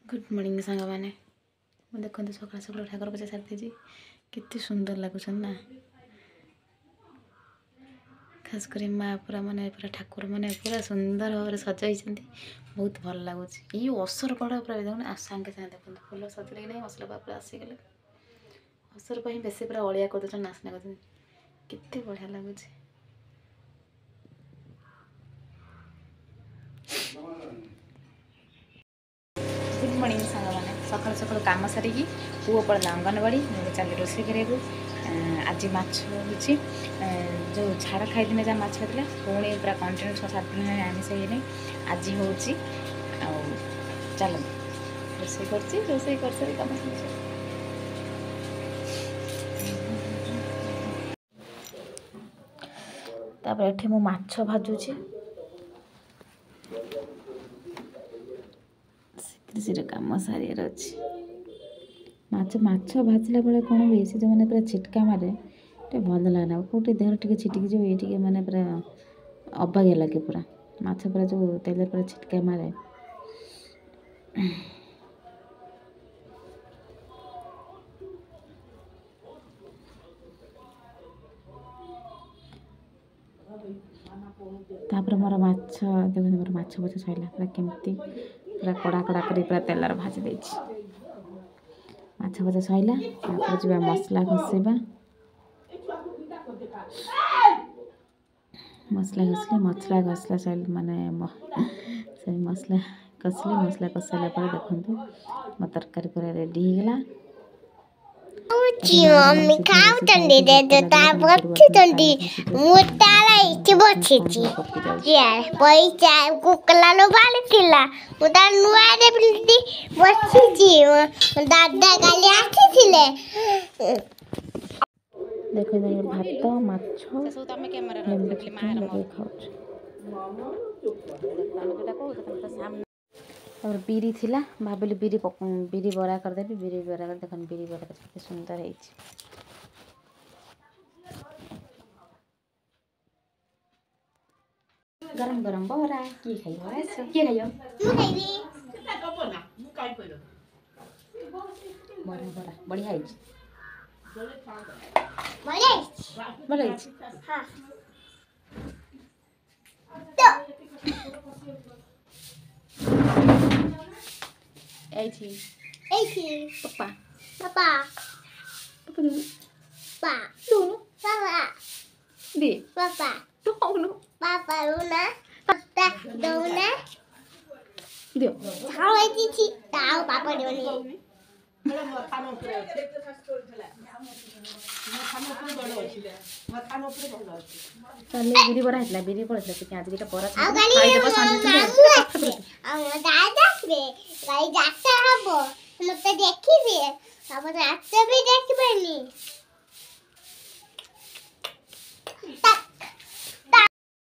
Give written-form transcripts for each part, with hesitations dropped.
Good morning सांग मैंने देखते सकाल सकाल ठाकुर पूजा सारी केते सुंदर लगुच ना। खास कर माँ पूरा माने पूरा ठाकुर माने पूरा सुंदर भाव सजाई बहुत भल लगुच। ये असर कड़ा पूरा देखो सागे सागे देखते फुल सजले कि नहीं मसला पूरा आसीगले असर को ही बेस पूरा अलिया कर नाचना करते बढ़िया लगुच। गुड मॉर्निंग सांग मैंने सकाल सकाल कम सारिकी पुओ पड़ा अंगनवाड़ी चल रोसे कर आज माछ हो जो झाड़ खाई दिन जहाँ माछ होता पुणी पूरा कंटिन्यू 6-7 दिन आमिष ही आज हो चल रोसे कर सारी कम तापर एठी मु माछ भाजुची सीधे कम सारे अच्छी माछ माछ भाजला बेले कौन हुए से जो मैंने पूरा छिटका मारे तो भल लगना कौटे देह टे छिटिकी जो ये मैंने पूरा अबागिया लगे पूरा माछ पूरा जो तेल पूरा छिटका मारे तापर मोर माछ देखो मोर माछ भजा सैला पूरा केमती पूरा कड़ा कड़ा कर पूरा तेलर भाजी दे माछ भजा सैला जा मसला घषा मसला घसले मसला घसला सैल माने से मसला कसले मसला कसाला पर देखो मो तरकारी पूरा रेडी होगला। मम्मी खाऊतंदी दे ता बच्चीतंदी मुताला इति बच्चीची यार पैसा कुकलानो बालिथिला मुता नुआ दे बिल्दी बच्चीची दादा काली आथिथिले देखो ये भात माछ सब तमे कैमरा रखले मार लगे खाउछ और बीरी थिला भाबिली बीरी बीरी बरा कर देबी बीरी बरा कर देखन बीरी बरा केते सुंदर है। गरम गरम बरा की खाइयो ऐसे की खाइयो तू खाइबी सेटा कबो ना मु काई कइलो बरा बरा बढ़िया है बोले बढ़िया हां एथी पप्पा पापा पप्पा पा दोनों पापा दे पापा दोनों पापा रोना पापा दोना दियो खाओ एथी ताओ पापा दोनी मला मथानो पुरे मथानो पुरे बडो अछि मथानो पुरे बडो अछि चले बीरी बरा हैतला बीरी पड़तला कि आज केटा बरा आ गाली खाई देबो संजे आ दादा रे गाई जाता हबो मते देखिबे अब रात भी देखबेनी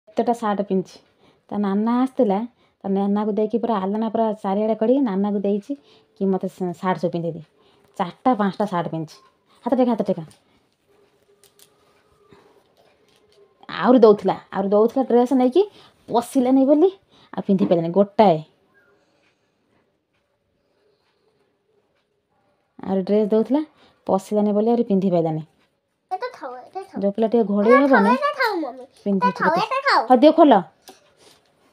एतटा सार्ट पिंची ता नाना आसला ता नाना को देकी पूरा आलना पूरा चारिआडे कड़ी नाना को देइची कि मते सार्ट सो पिंदे दे 4टा 5टा सार्ट पिंची हाथ टेका आउर दौथला ड्रेस नहीं कि पसिला नहीं बोली आ पिंधि पेले नहीं गोटाए आउर ड्रेस दौथला पसिला नहीं बोली और पिंधि पेला नहीं एटा खाओ जो पिला टे घोड़े हेबो ने एटा खाओ मम्मी पिंधि एटा खाओ ह दियो खोलो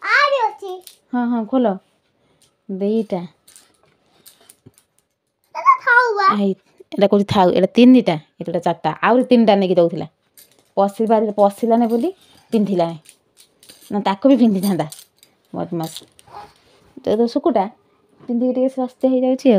आरे अछि हाँ खोलो देईटा एटा खाओ बा आई एटा कोथि थाउ एटा 3टा एटा 4टा आउर 3टा नेकी दौथला पसिला नहीं बोली पिंधिला ना ताको भी पिंधि थांदा बदमाश तो सुकुटा पिंधि स्वास्थ्य हो जाउची।